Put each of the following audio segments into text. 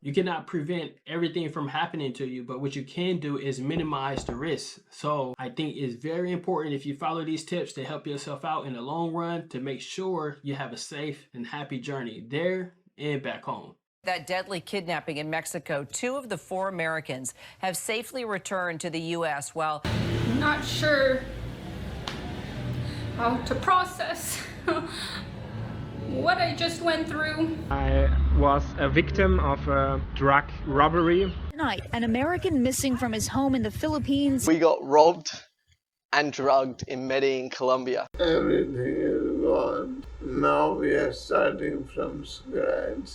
You cannot prevent everything from happening to you, but what you can do is minimize the risk. So I think it's very important if you follow these tips to help yourself out in the long run to make sure you have a safe and happy journey there and back home. That deadly kidnapping in Mexico, 2 of the 4 Americans have safely returned to the U.S. while not sure how to process what I just went through. I was a victim of a drug robbery. Tonight, an American missing from his home in the Philippines. We got robbed and drugged in Medellin, Colombia. Everything is gone. Now we are starting from scratch.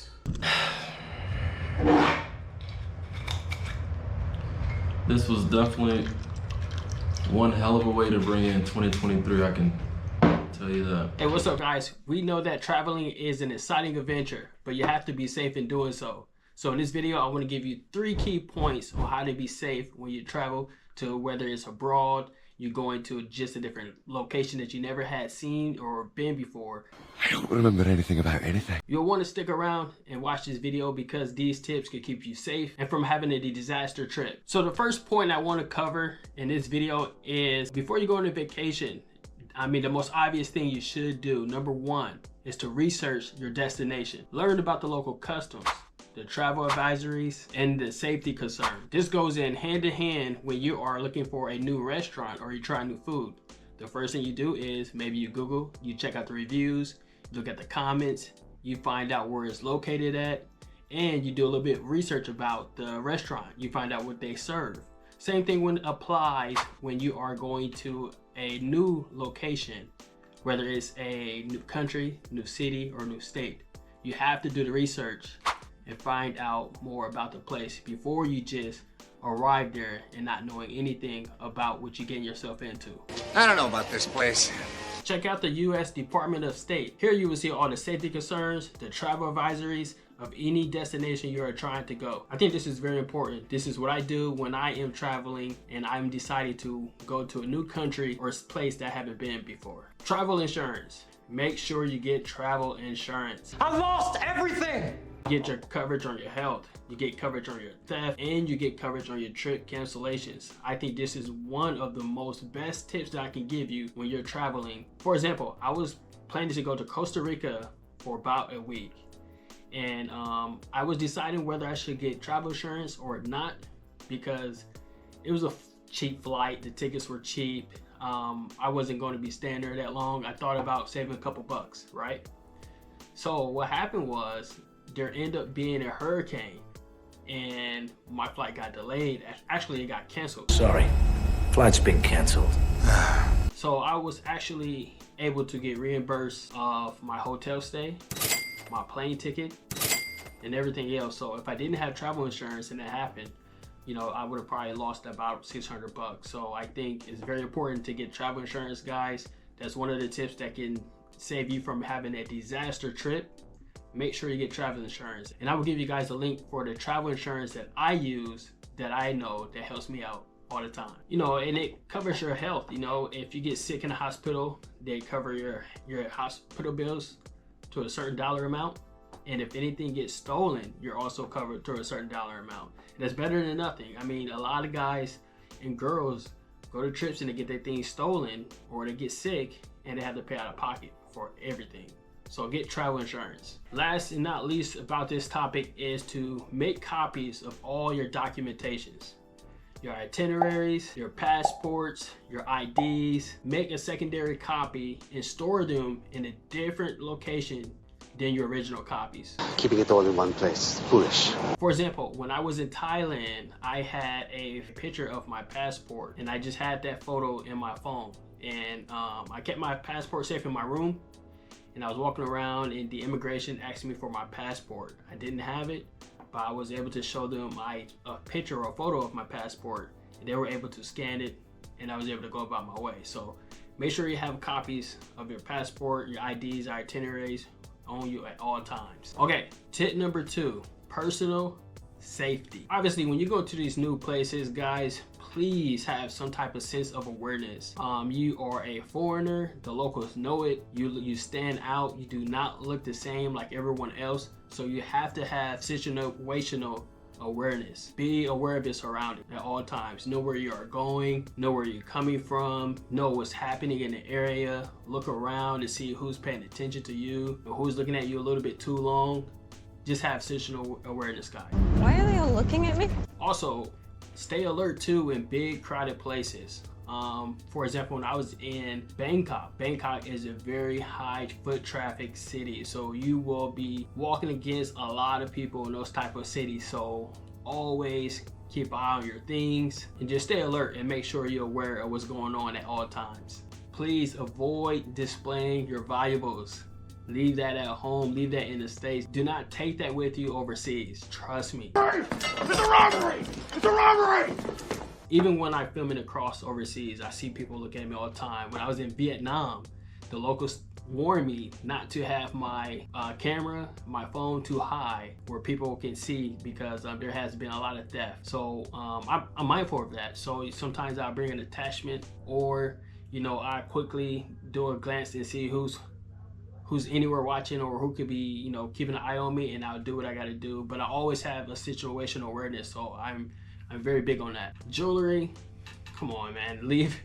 This was definitely one hell of a way to bring in 2023, I can tell you that. Hey, what's up guys? We know that traveling is an exciting adventure, but you have to be safe in doing so. So in this video, I want to give you 3 key points on how to be safe when you travel to, whether it's abroad, you're going to just a different location that you never had seen or been before. I don't remember anything about anything. You'll want to stick around and watch this video because these tips could keep you safe and from having a disaster trip. So the first point I want to cover in this video is before you go on a vacation, the most obvious thing you should do, number 1, is to research your destination. Learn about the local customs, the travel advisories, and the safety concern. This goes in hand in hand when you are looking for a new restaurant or you try new food. The first thing you do is maybe you Google, you check out the reviews, look at the comments, you find out where it's located at, and you do a little bit of research about the restaurant. You find out what they serve. Same thing applies when you are going to a new location, whether it's a new country, new city, or new state. You have to do the research and find out more about the place before you just arrive there and not knowing anything about what you're getting yourself into. I don't know about this place. Check out the U.S. Department of State. Here you will see all the safety concerns, the travel advisories of any destination you are trying to go. I think this is very important. This is what I do when I am traveling and I'm deciding to go to a new country or place that I haven't been before. Travel insurance. Make sure you get travel insurance. I lost everything! You get your coverage on your health, you get coverage on your theft, and you get coverage on your trip cancellations. I think this is one of the most best tips that I can give you when you're traveling. For example, I was planning to go to Costa Rica for about a week, and I was deciding whether I should get travel insurance or not because it was a cheap flight, the tickets were cheap. I wasn't going to be staying there that long. I thought about saving a couple bucks, right? So what happened was there ended up being a hurricane and my flight got delayed. Actually, it got canceled. Sorry, flight's been canceled. So I was actually able to get reimbursed of my hotel stay, my plane ticket, and everything else. So if I didn't have travel insurance and that happened, I would have probably lost about 600 bucks. So I think it's very important to get travel insurance, guys. That's one of the tips that can save you from having a disaster trip. Make sure you get travel insurance. And I will give you guys a link for the travel insurance that I use, that I know that helps me out all the time. And it covers your health. If you get sick in the hospital, they cover your hospital bills to a certain dollar amount. And if anything gets stolen, you're also covered to a certain dollar amount. And that's better than nothing. A lot of guys and girls go to trips and they get their things stolen or they get sick and they have to pay out of pocket for everything. So get travel insurance. Last and not least about this topic is to make copies of all your documentations. Your itineraries, your passports, your IDs. Make a secondary copy and store them in a different location than your original copies. Keeping it all in one place, foolish. For example, when I was in Thailand, I had a picture of my passport and I just had that photo in my phone. And I kept my passport safe in my room. And I was walking around and the immigration asked me for my passport. I didn't have it, but I was able to show them a picture or a photo of my passport. And they were able to scan it and I was able to go about my way. So make sure you have copies of your passport, your IDs, itineraries on you at all times. Okay, tip number 2, personal safety. Obviously, when you go to these new places, guys, please have some type of sense of awareness. You are a foreigner, the locals know it, you stand out, you do not look the same like everyone else. So you have to have situational awareness. Be aware of your surroundings at all times. Know where you are going, know where you're coming from, know what's happening in the area. Look around and see who's paying attention to you or who's looking at you a little bit too long. Just have situational awareness, guys. Why are they all looking at me? Also, stay alert too in big crowded places. For example, when I was in Bangkok is a very high foot traffic city. So you will be walking against a lot of people in those type of cities. So always keep an eye on your things and just stay alert and make sure you're aware of what's going on at all times. Please avoid displaying your valuables. Leave that at home, leave that in the States. Do not take that with you overseas. Trust me. It's a robbery! It's a robbery! Even when I'm filming across overseas, I see people look at me all the time. When I was in Vietnam, the locals warned me not to have my camera, my phone too high where people can see because there has been a lot of theft. So I'm mindful of that. So sometimes I'll bring an attachment or, I quickly do a glance and see who's anywhere watching or who could be, keeping an eye on me, and I'll do what I gotta do. But I always have a situational awareness, so I'm very big on that. Jewelry, come on, man, leave.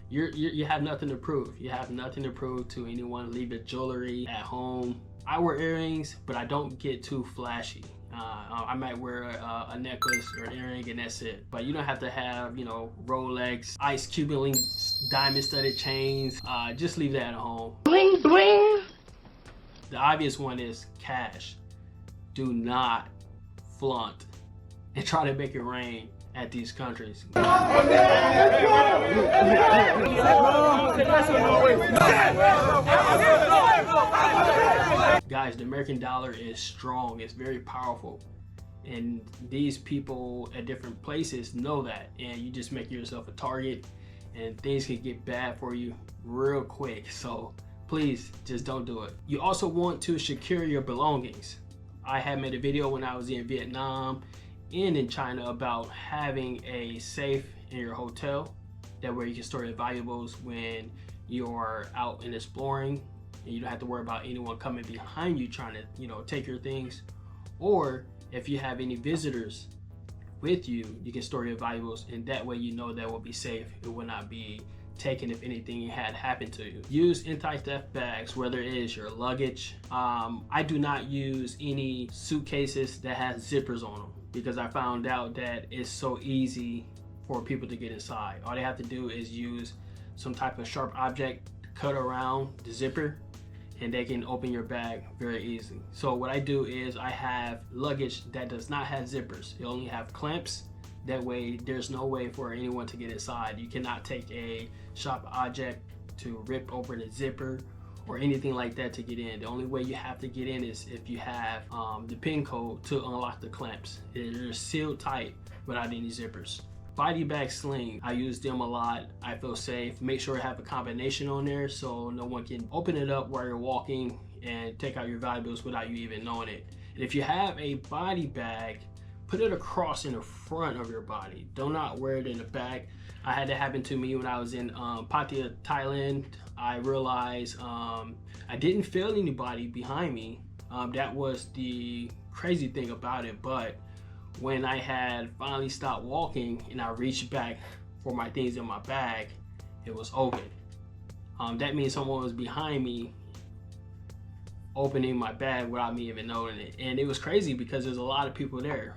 You have nothing to prove. You have nothing to prove to anyone. Leave your jewelry at home. I wear earrings, but I don't get too flashy. I might wear a necklace or an earring and that's it. But you don't have to have, Rolex, Ice Cube link, diamond studded chains. Just leave that at home. Bling bling. The obvious one is cash. Do not flaunt and try to make it rain at these countries. Guys, the American dollar is strong. It's very powerful. And these people at different places know that. And you just make yourself a target and things can get bad for you real quick. So please just don't do it. You also want to secure your belongings. I had made a video when I was in Vietnam and in China about having a safe in your hotel. That way you can store your valuables when you're out and exploring and you don't have to worry about anyone coming behind you trying to, take your things. Or if you have any visitors with you, you can store your valuables and that way that will be safe. It will not be taken if anything had happened to you. Use anti-theft bags, whether it is your luggage. I do not use any suitcases that has zippers on them because I found out that it's so easy for people to get inside. All they have to do is use some type of sharp object, cut around the zipper, and they can open your bag very easily. So what I do is I have luggage that does not have zippers. It only have clamps. That way there's no way for anyone to get inside. You cannot take a sharp object to rip open a zipper or anything like that to get in. The only way you have to get in is if you have the PIN code to unlock the clamps. They're sealed tight without any zippers. Body bag sling, I use them a lot. I feel safe. Make sure I have a combination on there so no one can open it up while you're walking and take out your valuables without you even knowing it. And if you have a body bag, put it across in the front of your body. Do not wear it in the back. I had that happen to me when I was in Pattaya, Thailand. I realized I didn't feel anybody behind me. That was the crazy thing about it. But when I had finally stopped walking and I reached back for my things in my bag, it was open. That means someone was behind me opening my bag without me even knowing it. And it was crazy because there's a lot of people there.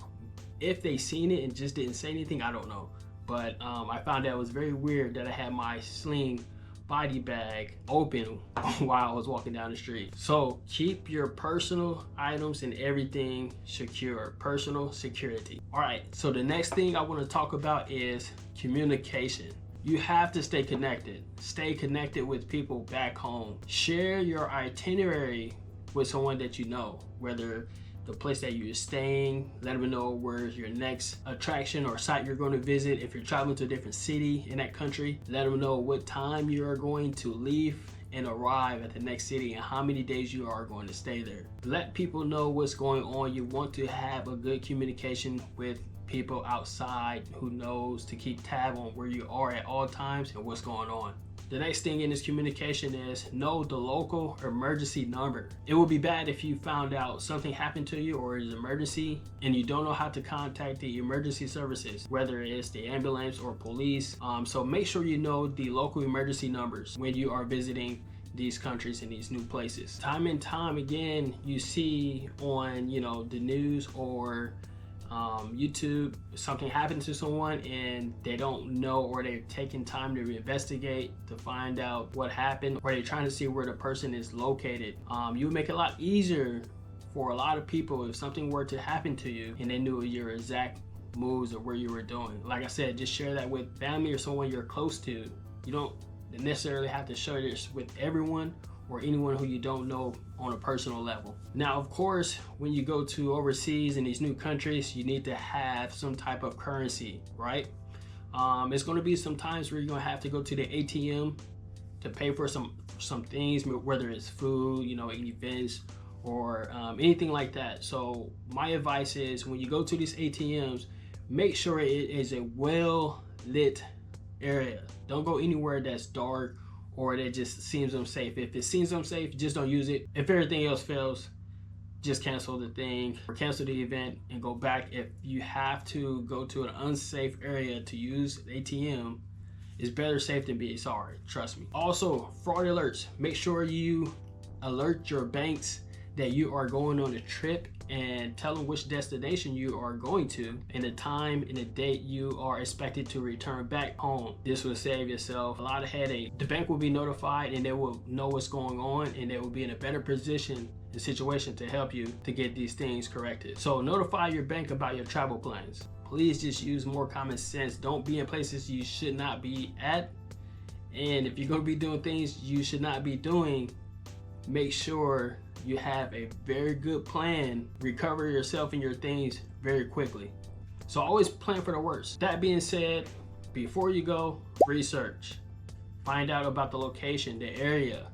If they seen it and just didn't say anything, I don't know. But I found out it was very weird that I had my sling body bag open while I was walking down the street. So keep your personal items and everything secure. Personal security. All right, so the next thing I want to talk about is communication. You have to stay connected. Stay connected with people back home. Share your itinerary with someone that you know, whether the place that you're staying, let them know where's your next attraction or site you're going to visit. If you're traveling to a different city in that country, let them know what time you are going to leave and arrive at the next city and how many days you are going to stay there. Let people know what's going on. You want to have a good communication with people outside who knows to keep tab on where you are at all times and what's going on. The next thing in this communication is know the local emergency number. It would be bad if you found out something happened to you or is an emergency and you don't know how to contact the emergency services, whether it's the ambulance or police. So make sure you know the local emergency numbers when you are visiting these countries and these new places. Time and time again, you see on the news or YouTube, something happened to someone and they don't know, or they're taking time to investigate to find out what happened, or they're trying to see where the person is located. You would make it a lot easier for a lot of people if something were to happen to you and they knew your exact moves or where you were doing. Like I said, just share that with family or someone you're close to. You don't necessarily have to share this with everyone or anyone who you don't know on a personal level. Now, of course, when you go to overseas in these new countries, you need to have some type of currency, right? It's going to be some times where you're going to have to go to the ATM to pay for some things, whether it's food, events, or anything like that. So my advice is, when you go to these ATMs, make sure it is a well lit area. Don't go anywhere that's dark or that just seems unsafe. If it seems unsafe, just don't use it. If everything else fails, just cancel the thing or cancel the event and go back. If you have to go to an unsafe area to use the ATM, it's better safe than be sorry, trust me. Also, fraud alerts. Make sure you alert your banks that you are going on a trip and tell them which destination you are going to and the time and the date you are expected to return back home. This will save yourself a lot of headache. The bank will be notified and they will know what's going on, and they will be in a better position and situation to help you to get these things corrected. So notify your bank about your travel plans. Please just use more common sense. Don't be in places you should not be at. And if you're going to be doing things you should not be doing, make sure you have a very good plan. Recover yourself and your things very quickly. So always plan for the worst. That being said, before you go, research. Find out about the location, the area,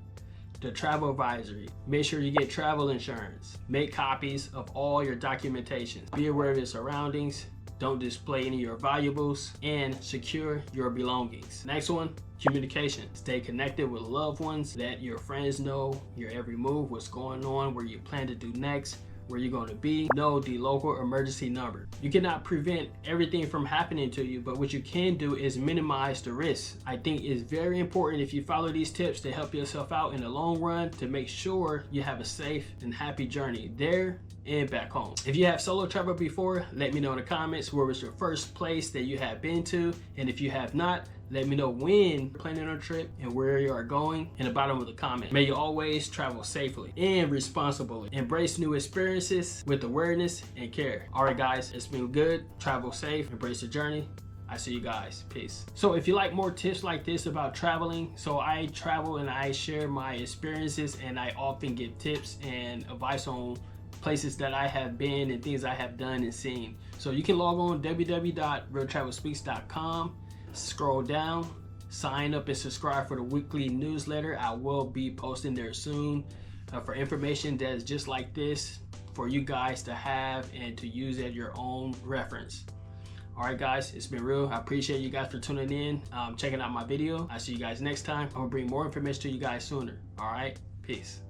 the travel advisory. Make sure you get travel insurance. Make copies of all your documentation. Be aware of your surroundings. Don't display any of your valuables, and secure your belongings. Next one, communication. Stay connected with loved ones. Let your friends know your every move, what's going on, where you plan to do next, where you're going to be. Know the local emergency number. You cannot prevent everything from happening to you, but what you can do is minimize the risk. I think it's very important, if you follow these tips, to help yourself out in the long run, to make sure you have a safe and happy journey there and back home. If you have solo traveled before, let me know in the comments where was your first place that you have been to, and if you have not, let me know when you're planning on a trip and where you are going in the bottom of the comment. May you always travel safely and responsibly. Embrace new experiences with awareness and care. All right, guys, it's been good. Travel safe, embrace the journey. I see you guys. Peace. So if you like more tips like this about traveling, so I travel and I share my experiences, and I often give tips and advice on places that I have been and things I have done and seen. So you can log on www.realtravelspeaks.com, scroll down, sign up and subscribe for the weekly newsletter. I will be posting there soon for information that is just like this for you guys to have and to use at your own reference. All right, guys, it's been real. I appreciate you guys for tuning in, checking out my video. I'll see you guys next time. I'm gonna bring more information to you guys sooner. All right, peace.